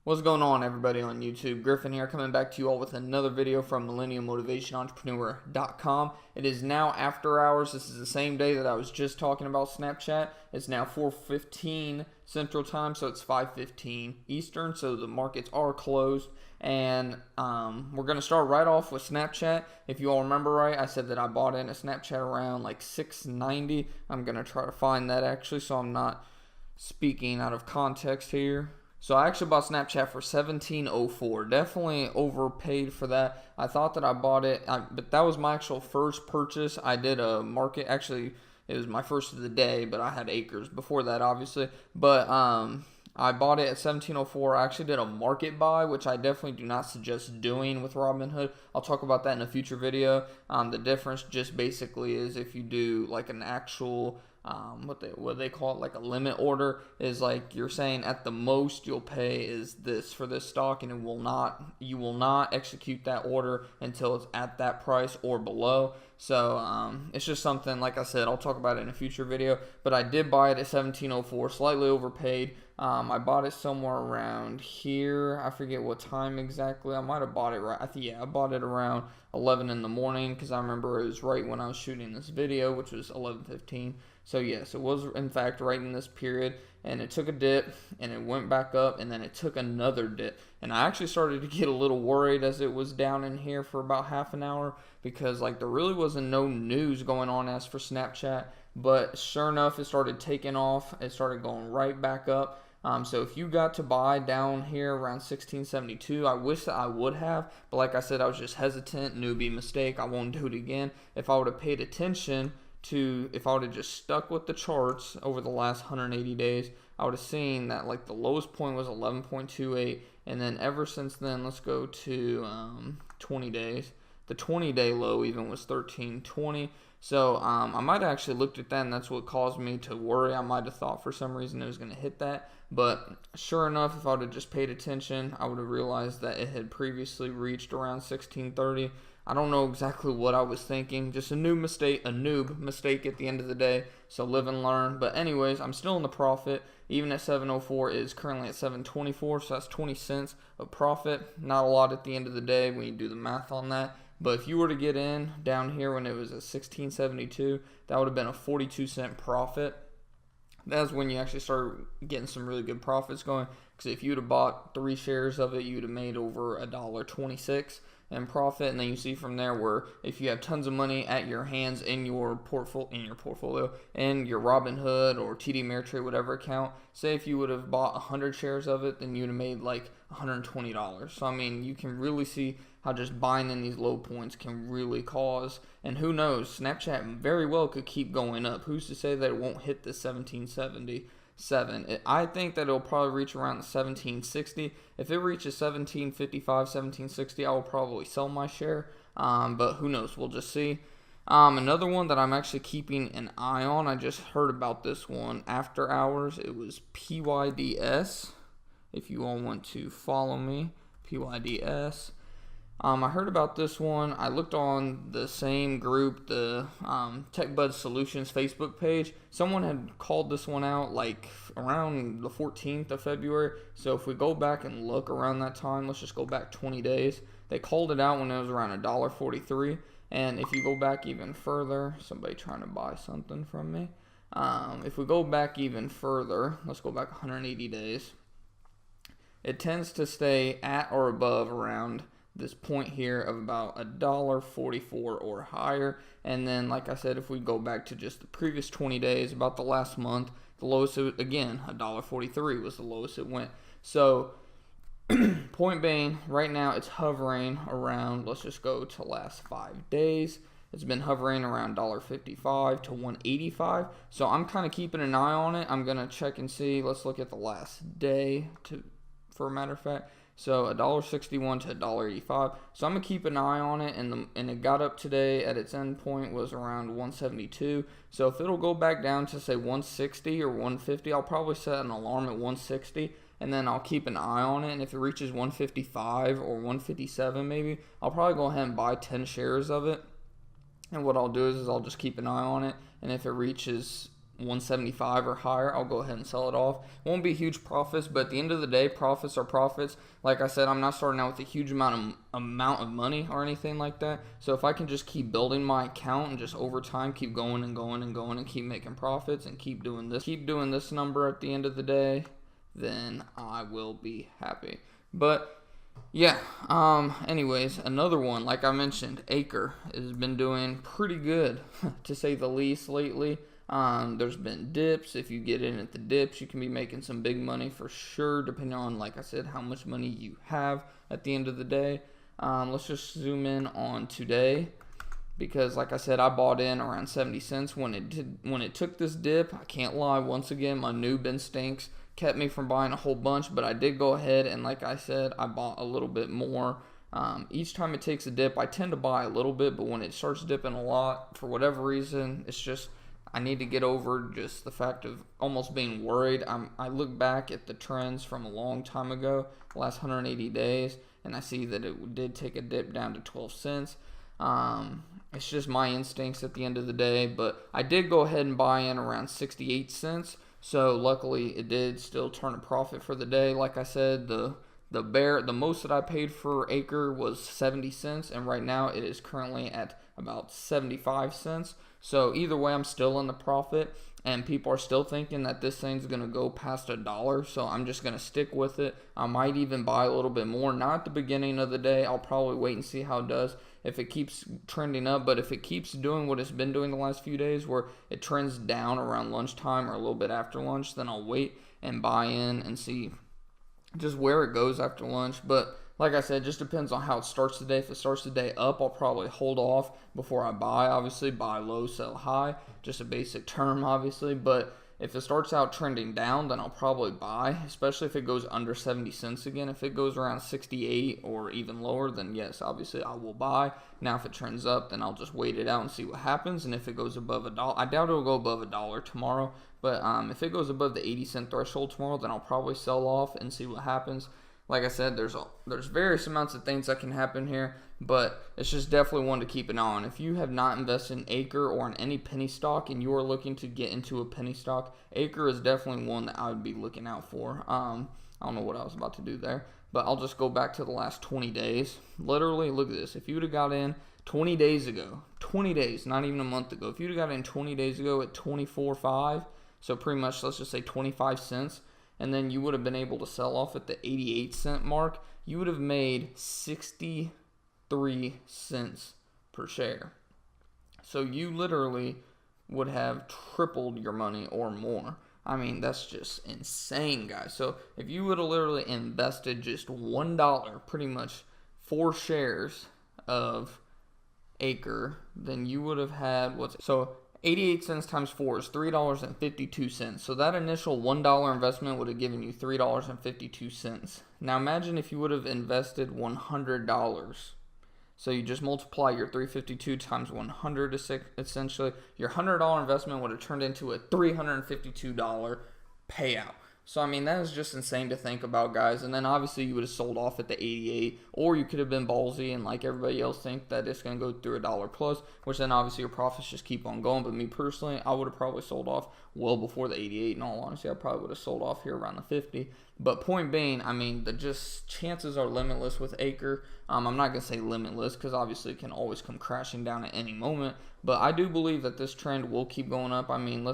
What's going on, everybody on YouTube? Griffin here, coming back to you all with another video from MillennialMotivationEntrepreneur.com. It is now after hours. This is the same day that I was just talking about Snapchat. It's now 4:15 Central Time, so it's 5:15 Eastern, so the markets are closed. And we're going to start right off with Snapchat. If you all remember right, I said that I bought in a Snapchat around like $6.90. I'm going to try to find that actually, so I'm not speaking out of context here. So I actually bought Snapchat for $17.04. Definitely overpaid for that. I thought that I bought it, but that was my actual first purchase. I did a market. Actually, it was my first of the day, but I had acres before that, obviously. But I bought it at $17.04. I actually did a market buy, which I definitely do not suggest doing with Robinhood. I'll talk about that in a future video. The difference just basically is if you do like an actual what they call it, like a limit order, is like you're saying at the most you'll pay is this for this stock, and you will not execute that order until it's at that price or below. So it's just something, like I said, I'll talk about it in a future video, but I did buy it at $17.04, slightly overpaid. I bought it somewhere around here. I forget what time exactly. I might have bought it right. I bought it around 11 in the morning because I remember it was right when I was shooting this video, which was 11:15. So yes, it was in fact right in this period, and it took a dip and it went back up, and then it took another dip. And I actually started to get a little worried as it was down in here for about half an hour, because like there really wasn't no news going on as for Snapchat. But sure enough, it started taking off. It started going right back up. So if you got to buy down here around 1672, I wish that I would have, but like I said, I was just hesitant. Newbie mistake. I won't do it again. If I would have paid attention to, if I would have just stuck with the charts over the last 180 days, I would have seen that like the lowest point was 11.28, and then ever since then, let's go to 20 days. The 20-day low even was 13.20. So I might have actually looked at that, and that's what caused me to worry. I might have thought for some reason it was going to hit that. But sure enough, if I would have just paid attention, I would have realized that it had previously reached around 1630. I don't know exactly what I was thinking. Just a noob mistake at the end of the day. So live and learn. But anyways, I'm still in the profit. Even at 704, it is currently at 724. So that's 20 cents of profit. Not a lot at the end of the day when you do the math on that. But if you were to get in down here when it was at 1672, that would have been a 42-cent profit. That's when you actually start getting some really good profits going. Because if you would have bought 3 shares of it, you would have made over $1.26 in profit. And then you see from there where if you have tons of money at your hands in your portfolio, in your Robinhood or TD Ameritrade, whatever account, say if you would have bought 100 shares of it, then you would have made like $120. So I mean, you can really see how just buying in these low points can really cause, and who knows, Snapchat very well could keep going up. Who's to say that it won't hit the 1777? I think that it'll probably reach around the 1760. If it reaches 1755, 1760, I will probably sell my share, but who knows, we'll just see. Another one that I'm actually keeping an eye on, I just heard about this one after hours. It was PYDS. If you all want to follow me, PYDS. I heard about this one. I looked on the same group, the TechBud Solutions Facebook page. Someone had called this one out like around the 14th of February. So if we go back and look around that time, let's just go back 20 days. They called it out when it was around $1.43. And if you go back even further, somebody trying to buy something from me. If we go back even further, let's go back 180 days. It tends to stay at or above around this point here of about $1.44 or higher. And then, like I said, if we go back to just the previous 20 days, about the last month, the lowest, again, $1.43 was the lowest it went. So point being, right now it's hovering around, let's just go to last 5 days. It's been hovering around $1.55 to $1.85. So I'm kind of keeping an eye on it. I'm going to check and see. Let's look at the last day for a matter of fact. So $1.61 to $1.85. So I'm gonna keep an eye on it, and it got up today at its end point was around 172. So if it'll go back down to say 160 or 150, I'll probably set an alarm at 160, and then I'll keep an eye on it. And if it reaches 155 or 157 maybe, I'll probably go ahead and buy 10 shares of it. And what I'll do is I'll just keep an eye on it, and if it reaches 175 or higher, I'll go ahead and sell it off. Won't be huge profits, but at the end of the day, profits are profits. Like I said, I'm not starting out with a huge amount of money or anything like that. So if I can just keep building my account and just over time keep going and going and going and keep making profits and keep doing this number at the end of the day, then I will be happy. But yeah, anyways, another one, like I mentioned, Acre has been doing pretty good, to say the least, lately. There's been dips. If you get in at the dips, you can be making some big money for sure, depending on, like I said, how much money you have at the end of the day. Let's just zoom in on today, because like I said, I bought in around 70 cents when it took this dip. I can't lie, once again, my noob instincts kept me from buying a whole bunch, but I did go ahead and, like I said, I bought a little bit more. Each time it takes a dip, I tend to buy a little bit, but when it starts dipping a lot, for whatever reason, it's just, I need to get over just the fact of almost being worried. I look back at the trends from a long time ago, the last 180 days, and I see that it did take a dip down to 12 cents. It's just my instincts at the end of the day, but I did go ahead and buy in around 68 cents. So luckily it did still turn a profit for the day. Like I said, the most that I paid for Acre was 70 cents, and right now it is currently at about 75 cents. So either way, I'm still in the profit, and people are still thinking that this thing's going to go past $1, so I'm just going to stick with it. I might even buy a little bit more, not at the beginning of the day. I'll probably wait and see how it does, if it keeps trending up. But if it keeps doing what it's been doing the last few days, where it trends down around lunchtime or a little bit after lunch, then I'll wait and buy in and see just where it goes after lunch. But like I said, it just depends on how it starts the day. If it starts the day up, I'll probably hold off before I buy. Obviously, buy low, sell high. Just a basic term, obviously. But if it starts out trending down, then I'll probably buy, especially if it goes under 70 cents again. If it goes around 68 or even lower, then yes, obviously I will buy. Now, if it trends up, then I'll just wait it out and see what happens. And if it goes above $1, I doubt it will go above $1 tomorrow. But if it goes above the 80-cent threshold tomorrow, then I'll probably sell off and see what happens. Like I said, there's various amounts of things that can happen here, but it's just definitely one to keep an eye on. If you have not invested in Acre or in any penny stock and you are looking to get into a penny stock, Acre is definitely one that I would be looking out for. I don't know what I was about to do there, but I'll just go back to the last 20 days. Literally, look at this. If you would have got in 20 days ago, 20 days, not even a month ago, if you would have got in 20 days ago at 24.5, so pretty much, let's just say 25 cents, and then you would have been able to sell off at the 88-cent mark, you would have made 63 cents per share. So you literally would have tripled your money or more. I mean, that's just insane, guys. So if you would have literally invested just $1, pretty much 4 shares of Acre, then you would have had, 88 cents times 4 is $3.52. So that initial $1 investment would have given you $3.52. Now imagine if you would have invested $100. So you just multiply your $3.52 times 100, essentially. Your $100 investment would have turned into a $352 payout. So, I mean, that is just insane to think about, guys. And then, obviously, you would have sold off at the 88, or you could have been ballsy and, like everybody else, think that it's going to go through $1 plus, which then, obviously, your profits just keep on going. But me, personally, I would have probably sold off well before the 88. In all honesty, I probably would have sold off here around the 50. But point being, I mean, the just chances are limitless with Acre. I'm not going to say limitless, because, obviously, it can always come crashing down at any moment. But I do believe that this trend will keep going up. I mean,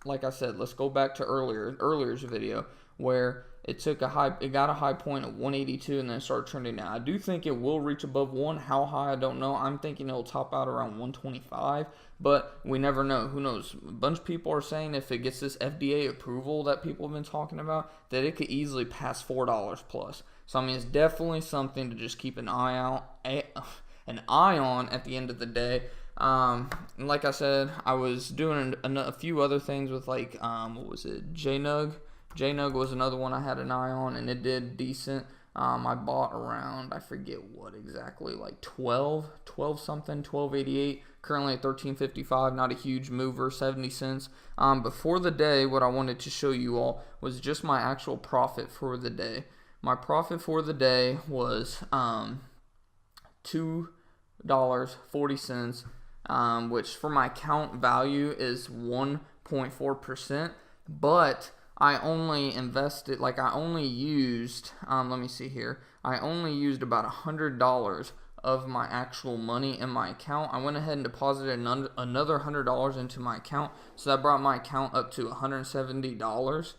like I said, let's go back to earlier's video where it got a high point of 182 and then started trending down. I do think it will reach above 1. How high, I don't know. I'm thinking it'll top out around 125, but we never know. Who knows? A bunch of people are saying if it gets this FDA approval that people have been talking about, that it could easily pass $4 plus. So, I mean, it's definitely something to just keep an eye on at the end of the day. Like I said, I was doing a few other things with, like, what was it, JNUG? JNUG was another one I had an eye on, and it did decent. I bought around, I forget what exactly, like 12 something, 12.88, currently at 13.55, not a huge mover, 70 cents. But for the day, what I wanted to show you all was just my actual profit for the day. My profit for the day was $2.40, which for my account value is 2.4%, but I only invested, like I only used, let me see here, I only used about $100 of my actual money in my account. I went ahead and deposited another $100 into my account, so that brought my account up to $170.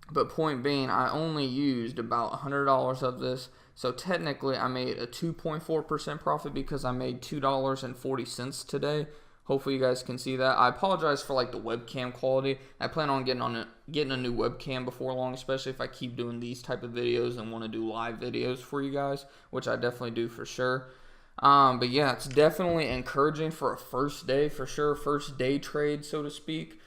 But point being, I only used about $100 of this, so technically I made a 2.4% profit because I made $2.40 today. Hopefully you guys can see that. I apologize for like the webcam quality. I plan on getting a new webcam before long, especially if I keep doing these type of videos and want to do live videos for you guys, which I definitely do for sure. But yeah, it's definitely encouraging for a first day, for sure, first day trade, so to speak.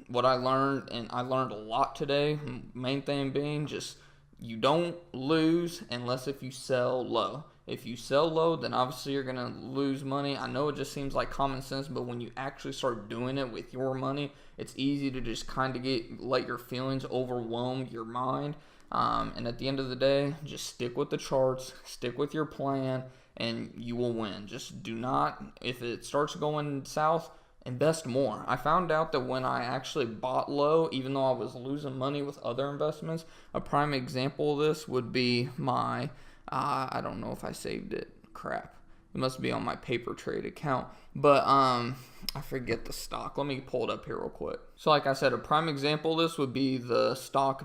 What I learned, and I learned a lot today, main thing being just you don't lose unless if you sell low. If you sell low, then obviously you're going to lose money. I know it just seems like common sense, but when you actually start doing it with your money, it's easy to just kind of let your feelings overwhelm your mind. And at the end of the day, just stick with the charts, stick with your plan, and you will win. Just do not, if it starts going south, invest more. I found out that when I actually bought low, even though I was losing money with other investments, a prime example of this would be my, I don't know if I saved it. Crap. It must be on my paper trade account. But I forget the stock. Let me pull it up here real quick. So like I said, a prime example of this would be the stock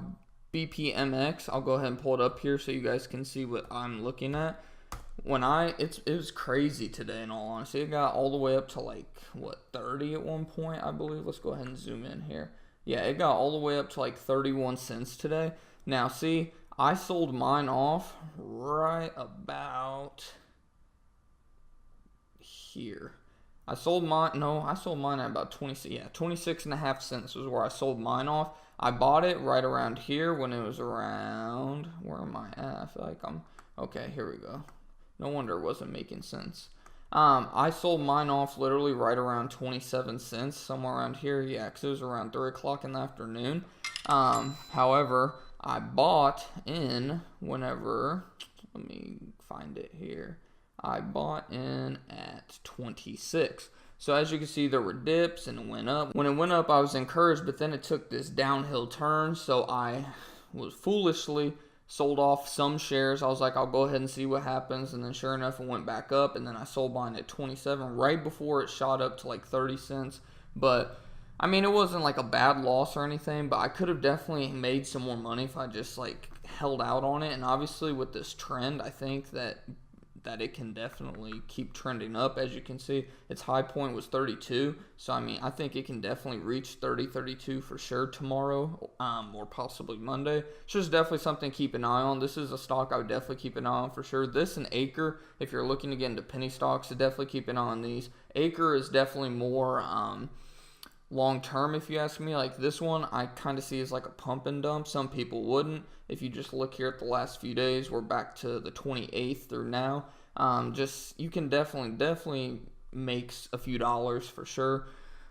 BPMX. I'll go ahead and pull it up here so you guys can see what I'm looking at. It was crazy today, in all honesty. It got all the way up to like, what, 30 at one point, I believe. Let's go ahead and zoom in here. Yeah, it got all the way up to like 31 cents today. Now, see, I sold mine off right about here. I sold mine at about 26 and a half cents was where I sold mine off. I bought it right around here when it was around, where am I at? I feel like okay, here we go. No wonder it wasn't making sense. I sold mine off literally right around 27 cents, somewhere around here. Yeah, because it was around 3 o'clock in the afternoon. However, I bought in whenever, let me find it here. I bought in at 26. So as you can see, there were dips and it went up. When it went up, I was encouraged, but then it took this downhill turn. So I was foolishly sold off some shares. I was like, I'll go ahead and see what happens. And then sure enough, it went back up. And then I sold mine at 27 right before it shot up to like 30 cents. But I mean, it wasn't like a bad loss or anything, but I could have definitely made some more money if I just like held out on it. And obviously with this trend, I think that it can definitely keep trending up. As you can see, its high point was 32. So I mean, I think it can definitely reach 30, 32 for sure tomorrow, or possibly Monday. It's just definitely something to keep an eye on. This is a stock I would definitely keep an eye on for sure. This and Acre, if you're looking to get into penny stocks, so definitely keep an eye on these. Acre is definitely more long term, if you ask me. Like this one, I kind of see as like a pump and dump. Some people wouldn't. If you just look here at the last few days, we're back to the 28th through now. You can definitely make a few dollars for sure.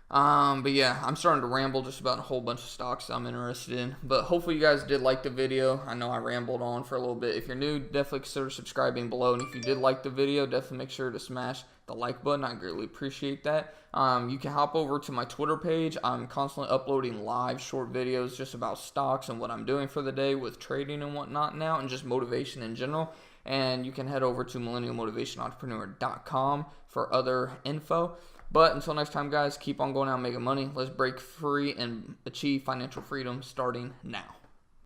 But yeah, I'm starting to ramble just about a whole bunch of stocks I'm interested in. But hopefully you guys did like the video. I know I rambled on for a little bit. If you're new, definitely consider subscribing below. And if you did like the video, definitely make sure to smash the like button. I greatly appreciate that. You can hop over to my Twitter page. I'm constantly uploading live short videos just about stocks and what I'm doing for the day with trading and whatnot now, and just motivation in general. And you can head over to millennialmotivationentrepreneur.com for other info. But until next time, guys, keep on going out and making money. Let's break free and achieve financial freedom starting now.